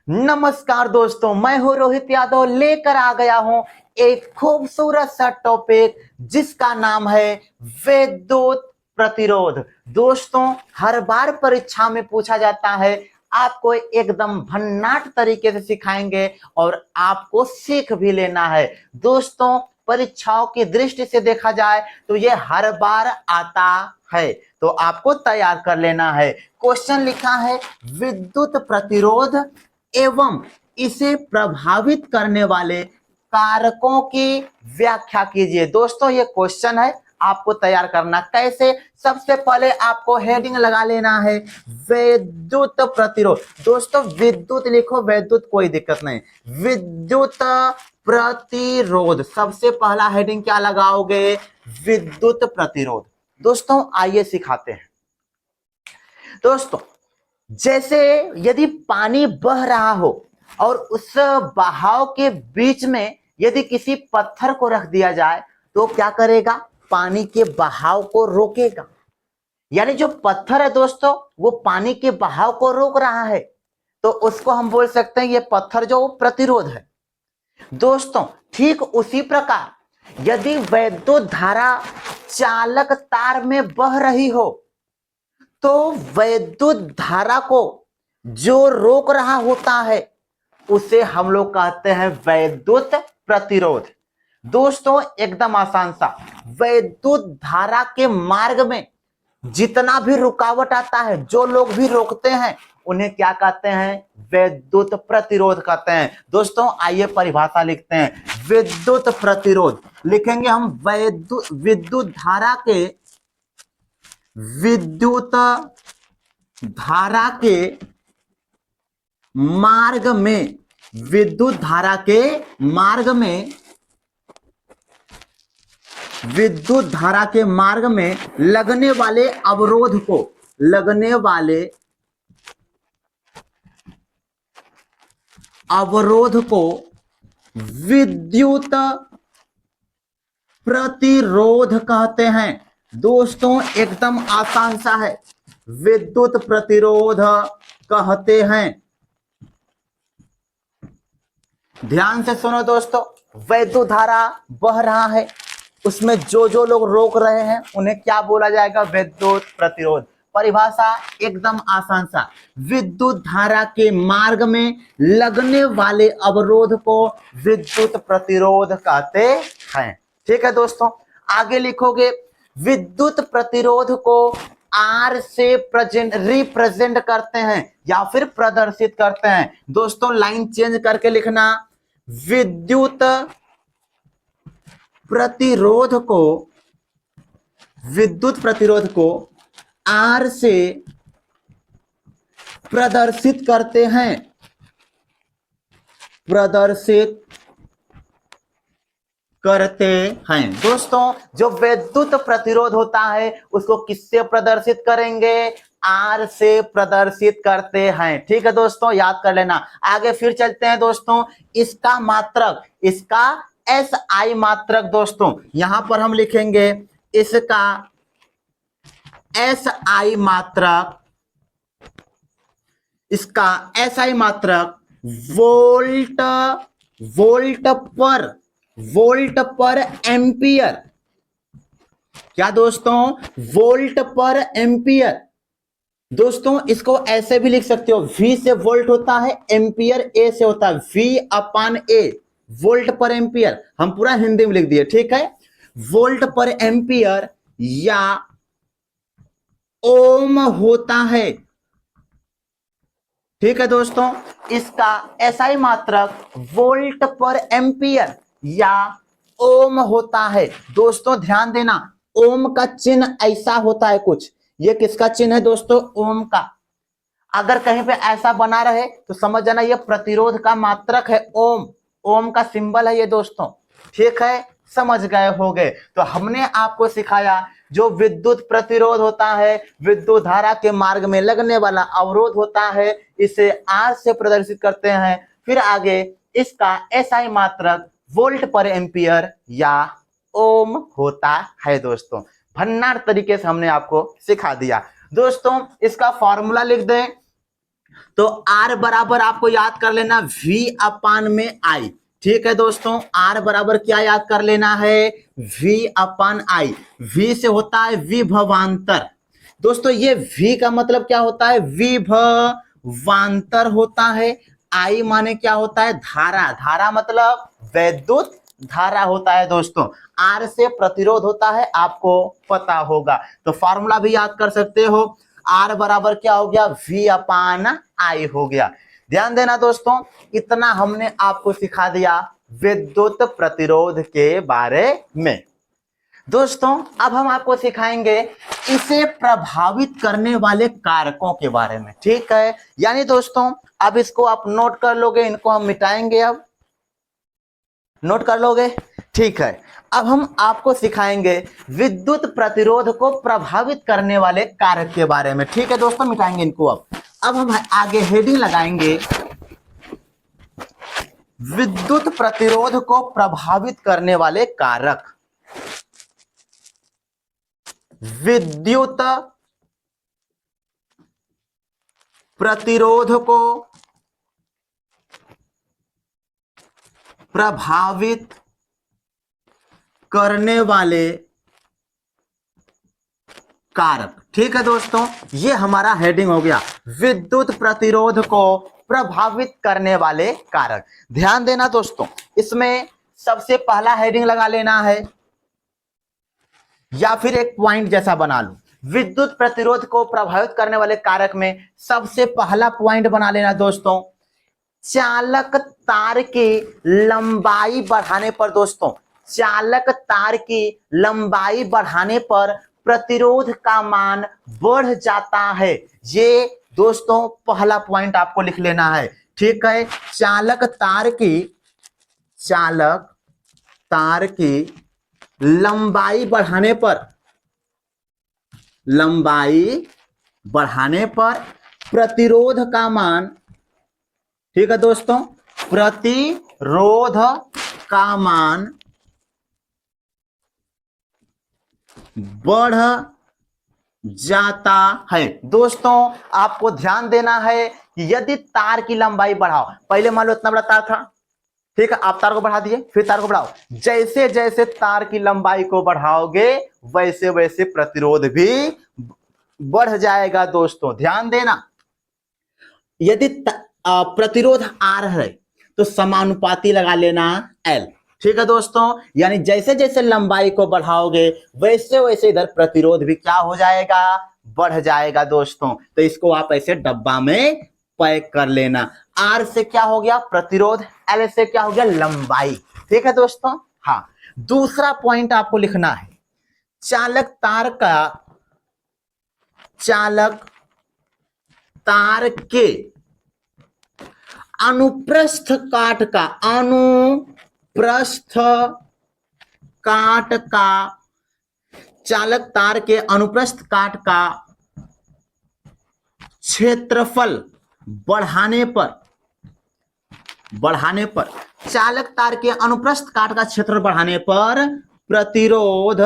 नमस्कार दोस्तों, मैं हूं रोहित यादव, लेकर आ गया हूं एक खूबसूरत सा टॉपिक जिसका नाम है विद्युत प्रतिरोध। दोस्तों, हर बार परीक्षा में पूछा जाता है, आपको एकदम भन्नाट तरीके से सिखाएंगे और आपको सीख भी लेना है। दोस्तों, परीक्षाओं की दृष्टि से देखा जाए तो ये हर बार आता है, तो आपको तैयार कर लेना है। क्वेश्चन लिखा है विद्युत प्रतिरोध एवं इसे प्रभावित करने वाले कारकों की व्याख्या कीजिए। दोस्तों, ये क्वेश्चन है, आपको तैयार करना कैसे। सबसे पहले आपको हेडिंग लगा लेना है विद्युत प्रतिरोध। दोस्तों, विद्युत लिखो, विद्युत कोई दिक्कत नहीं, विद्युत प्रतिरोध। सबसे पहला हेडिंग क्या लगाओगे? विद्युत प्रतिरोध। दोस्तों, आइए सिखाते हैं। दोस्तों, जैसे यदि पानी बह रहा हो और उस बहाव के बीच में यदि किसी पत्थर को रख दिया जाए तो क्या करेगा? पानी के बहाव को रोकेगा। यानी जो पत्थर है दोस्तों, वो पानी के बहाव को रोक रहा है, तो उसको हम बोल सकते हैं ये पत्थर जो प्रतिरोध है। दोस्तों, ठीक उसी प्रकार यदि वैद्युत धारा चालक तार में बह रही हो तो वैद्युत धारा को जो रोक रहा होता है उसे हम लोग कहते हैं वैद्युत प्रतिरोध। दोस्तों, एकदम आसान सा, वैद्युत धारा के मार्ग में जितना भी रुकावट आता है, जो लोग भी रोकते हैं, उन्हें क्या कहते हैं? विद्युत प्रतिरोध कहते हैं। दोस्तों, आइए परिभाषा लिखते हैं। विद्युत प्रतिरोध लिखेंगे हम विद्युत धारा के विद्युत धारा के मार्ग में, विद्युत धारा के मार्ग में, विद्युत धारा के मार्ग में लगने वाले अवरोध को, लगने वाले अवरोध को विद्युत प्रतिरोध कहते हैं। दोस्तों, एकदम आसान सा है, विद्युत प्रतिरोध कहते हैं। ध्यान से सुनो दोस्तों, वैद्युत धारा बह रहा है, उसमें जो जो लोग रोक रहे हैं उन्हें क्या बोला जाएगा? विद्युत प्रतिरोध। परिभाषा एकदम आसान सा, विद्युत धारा के मार्ग में लगने वाले अवरोध को विद्युत प्रतिरोध कहते हैं। ठीक है दोस्तों, आगे लिखोगे विद्युत प्रतिरोध को आर से रिप्रेजेंट करते हैं या फिर प्रदर्शित करते हैं। दोस्तों, लाइन चेंज करके लिखना, विद्युत प्रतिरोध को, विद्युत प्रतिरोध को आर से प्रदर्शित करते हैं, प्रदर्शित करते हैं। दोस्तों, जो विद्युत प्रतिरोध होता है उसको किससे प्रदर्शित करेंगे? आर से प्रदर्शित करते हैं। ठीक है दोस्तों, याद कर लेना। आगे फिर चलते हैं दोस्तों, इसका मात्रक, इसका एस आई मात्रक। दोस्तों, यहां पर हम लिखेंगे इसका एस आई मात्रक, इसका एस आई मात्रक वोल्ट, वोल्ट पर एम्पियर। क्या दोस्तों? वोल्ट पर एम्पियर। दोस्तों, इसको ऐसे भी लिख सकते हो, V से वोल्ट होता है, एम्पियर A से होता है, V/A, वोल्ट पर एम्पियर। हम पूरा हिंदी में लिख दिए, ठीक है। वोल्ट पर एम्पियर या ओम होता है। ठीक है दोस्तों, इसका एसआई मात्रक वोल्ट पर एम्पियर या ओम होता है। दोस्तों, ध्यान देना, ओम का चिन्ह ऐसा होता है कुछ। ये किसका चिन्ह है दोस्तों? ओम का। अगर कहीं पे ऐसा बना रहे तो समझ जाना ये प्रतिरोध का मात्रक है, ओम। ओम का सिंबल है ये दोस्तों। ठीक है, समझ गए होंगे। तो हमने आपको सिखाया जो विद्युत प्रतिरोध होता है, विद्युत धारा के मार्ग में लगने वाला अवरोध होता है, इसे आर से प्रदर्शित करते हैं। फिर आगे इसका एसआई मात्रक वोल्ट पर एम्पियर या ओम होता है। दोस्तों, भन्नाट तरीके से हमने आपको सिखा दिया। दोस्तों, इसका फॉर्मूला लिख दें, तो आर बराबर आपको याद कर लेना वी अपान में आई। ठीक है दोस्तों, आर बराबर क्या याद कर लेना है, वी अपान आई। वी से होता है विभवांतर। दोस्तों ये वी का मतलब क्या होता है, विभवांतर होता है। आई माने क्या होता है, धारा। धारा मतलब वैद्युत धारा होता है दोस्तों। आर से प्रतिरोध होता है, आपको पता होगा। तो फॉर्मूला भी याद कर सकते हो, आर बराबर क्या हो गया, वी अपान आई हो गया। ध्यान देना दोस्तों, इतना हमने आपको सिखा दिया विद्युत प्रतिरोध के बारे में। दोस्तों अब हम आपको सिखाएंगे इसे प्रभावित करने वाले कारकों के बारे में। ठीक है, यानी दोस्तों अब इसको आप नोट कर लोगे, इनको हम मिटाएंगे। अब नोट कर लोगे, ठीक है। अब हम आपको सिखाएंगे विद्युत प्रतिरोध को प्रभावित करने वाले कारक के बारे में। ठीक है दोस्तों, मिटाएंगे इनको। अब हम आगे हेडिंग लगाएंगे विद्युत प्रतिरोध को प्रभावित करने वाले कारक। विद्युत प्रतिरोध को प्रभावित करने वाले कारक। ठीक है दोस्तों, ये हमारा हेडिंग हो गया, विद्युत प्रतिरोध को प्रभावित करने वाले कारक। ध्यान देना दोस्तों, इसमें सबसे पहला हेडिंग लगा लेना है या फिर एक पॉइंट जैसा बना लो। विद्युत प्रतिरोध को प्रभावित करने वाले कारक में सबसे पहला पॉइंट बना लेना दोस्तों, चालक तार की लंबाई बढ़ाने पर। दोस्तों चालक तार की लंबाई बढ़ाने पर प्रतिरोध का मान बढ़ जाता है। ये दोस्तों पहला पॉइंट आपको लिख लेना है। ठीक है, चालक तार की लंबाई बढ़ाने पर प्रतिरोध का मान, ठीक है दोस्तों, प्रतिरोध का मान बढ़ जाता है। दोस्तों आपको ध्यान देना है कि यदि तार की लंबाई बढ़ाओ, पहले मान लो इतना बड़ा तार था, ठीक है, आप तार को बढ़ा दिए, फिर तार को बढ़ाओ, जैसे जैसे तार की लंबाई को बढ़ाओगे वैसे वैसे प्रतिरोध भी बढ़ जाएगा। दोस्तों ध्यान देना, यदि प्रतिरोध आर है तो समानुपाती लगा लेना एल। ठीक है दोस्तों, यानी जैसे जैसे लंबाई को बढ़ाओगे वैसे वैसे इधर प्रतिरोध भी क्या हो जाएगा, बढ़ जाएगा दोस्तों। तो इसको आप ऐसे डब्बा में पैक कर लेना। आर से क्या हो गया प्रतिरोध, एल से क्या हो गया लंबाई। ठीक है दोस्तों। हाँ, दूसरा पॉइंट आपको लिखना है, चालक तार के अनुप्रस्थ काट का चालक तार के अनुप्रस्थ काट का क्षेत्रफल बढ़ाने पर चालक तार के अनुप्रस्थ काट का क्षेत्र बढ़ाने पर प्रतिरोध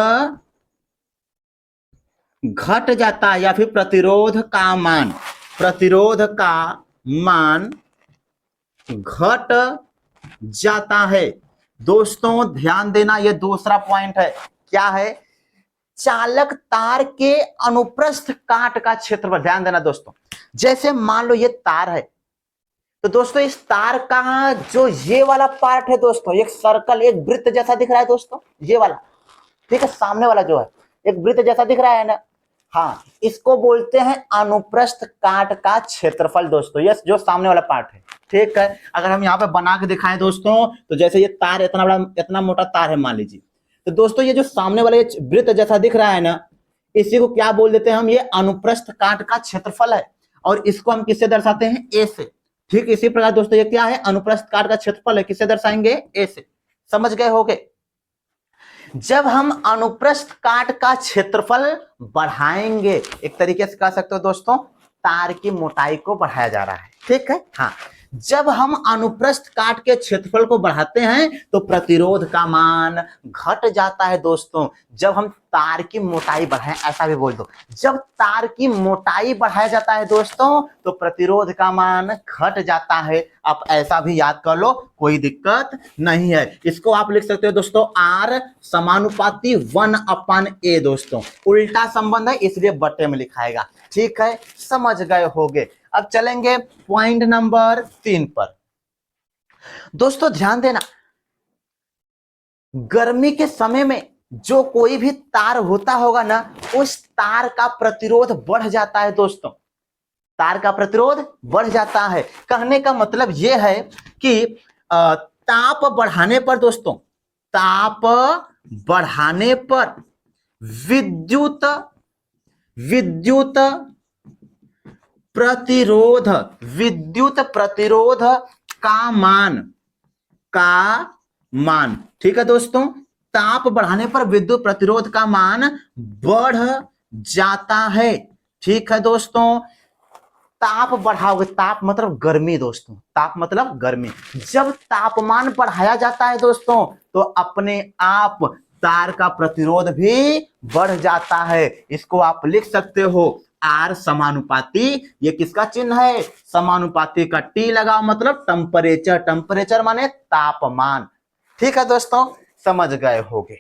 घट जाता है, या फिर प्रतिरोध का मान घट जाता है। दोस्तों ध्यान देना, यह दूसरा पॉइंट है। क्या है, चालक तार के अनुप्रस्थ काट का क्षेत्रफल। ध्यान देना दोस्तों, जैसे मान लो ये तार है, तो दोस्तों इस तार का जो ये वाला पार्ट है दोस्तों, एक सर्कल, एक वृत्त जैसा दिख रहा है दोस्तों, ये वाला, ठीक है, सामने वाला जो है एक वृत्त जैसा दिख रहा है ना, हाँ, इसको बोलते हैं अनुप्रस्थ काट का क्षेत्रफल दोस्तों, ये जो सामने वाला पार्ट है। ठीक है, अगर हम यहाँ पे बना के दिखाएं दोस्तों, तो जैसे ये तार इतना बड़ा, इतना मोटा तार है मान लीजिए, तो दोस्तों ये जो सामने वाला ये वृत्त जैसा दिख रहा है ना, इसी को क्या बोल देते हैं हम, ये अनुप्रस्थ काट का क्षेत्रफल है। और इसको हम किससे दर्शाते हैं, ए से। ठीक इसी प्रकार दोस्तों ये क्या है, अनुप्रस्थ काट का क्षेत्रफल है, किससे दर्शाएंगे, ए से। समझ गए होगे। जब हम अनुप्रस्थ काट का क्षेत्रफल बढ़ाएंगे, एक तरीके से कह सकते हो दोस्तों, तार की मोटाई को बढ़ाया जा रहा है। ठीक है, हाँ, जब हम अनुप्रस्थ काट के क्षेत्रफल को बढ़ाते हैं तो प्रतिरोध का मान घट जाता है दोस्तों। जब हम तार की मोटाई बढ़ाएं, ऐसा भी बोल दो, जब तार की मोटाई बढ़ाया जाता है दोस्तों तो प्रतिरोध का मान घट जाता है। आप ऐसा भी याद कर लो, कोई दिक्कत नहीं है। इसको आप लिख सकते हो दोस्तों R समानुपाती 1/A दोस्तों, उल्टा संबंध है इसलिए बटे में लिखाएगा। ठीक है, समझ गए होगे। अब चलेंगे पॉइंट नंबर 3 पर। दोस्तों ध्यान देना, गर्मी के समय में जो कोई भी तार होता होगा ना, उस तार का प्रतिरोध बढ़ जाता है दोस्तों, तार का प्रतिरोध बढ़ जाता है। कहने का मतलब यह है कि ताप बढ़ाने पर दोस्तों, ताप बढ़ाने पर विद्युत प्रतिरोध का मान, ठीक है दोस्तों, ताप बढ़ाने पर विद्युत प्रतिरोध का मान बढ़ जाता है। ठीक है दोस्तों, ताप बढ़ाओगे, ताप मतलब गर्मी दोस्तों, ताप मतलब गर्मी। जब तापमान बढ़ाया जाता है दोस्तों तो अपने आप तार का प्रतिरोध भी बढ़ जाता है। इसको आप लिख सकते हो R समानुपाती, ये किसका चिन्ह है, समानुपाती का T लगाओ, मतलब टेम्परेचर, टेम्परेचर माने तापमान। ठीक है दोस्तों, समझ गए होगे।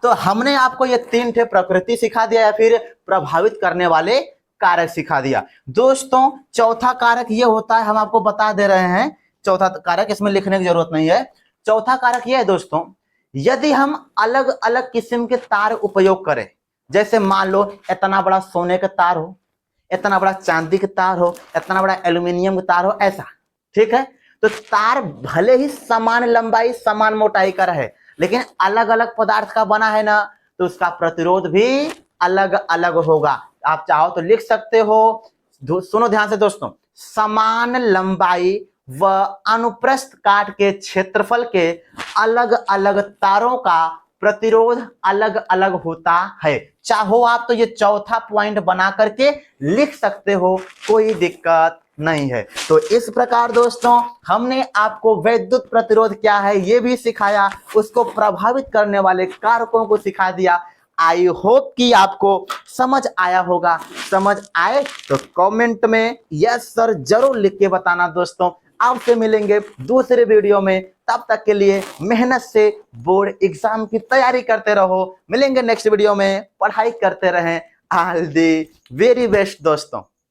तो हमने आपको ये 3 ठे प्रकृति सिखा दिया या फिर प्रभावित करने वाले कारक सिखा दिया दोस्तों। चौथा कारक ये होता है, हम आपको बता दे रहे हैं चौथा कारक, इसमें लिखने की जरूरत नहीं है। चौथा कारक ये है दोस्तों, यदि हम अलग अलग किस्म के तार उपयोग करें, जैसे मान लो इतना बड़ा सोने का तार हो, इतना बड़ा चांदी का तार हो, इतना बड़ा एल्यूमिनियम का तार हो, ऐसा, ठीक है, तो तार भले ही समान लंबाई समान मोटाई का रहे, लेकिन अलग अलग पदार्थ का बना है ना, तो उसका प्रतिरोध भी अलग अलग होगा। आप चाहो तो लिख सकते हो, सुनो ध्यान से दोस्तों, समान लंबाई व अनुप्रस्थ काट के क्षेत्रफल के अलग अलग तारों का प्रतिरोध अलग अलग होता है। चाहो आप तो ये चौथा पॉइंट बना करके लिख सकते हो, कोई दिक्कत नहीं है। तो इस प्रकार दोस्तों हमने आपको विद्युत प्रतिरोध क्या है ये भी सिखाया, उसको प्रभावित करने वाले कारकों को सिखा दिया। आई होप कि आपको समझ आया होगा। समझ आए तो कमेंट में यस सर जरूर लिख के बताना दोस्तों। आपसे मिलेंगे दूसरे वीडियो में, तब तक के लिए मेहनत से बोर्ड एग्जाम की तैयारी करते रहो। मिलेंगे नेक्स्ट वीडियो में, पढ़ाई करते रहें। ऑल द वेरी बेस्ट दोस्तों।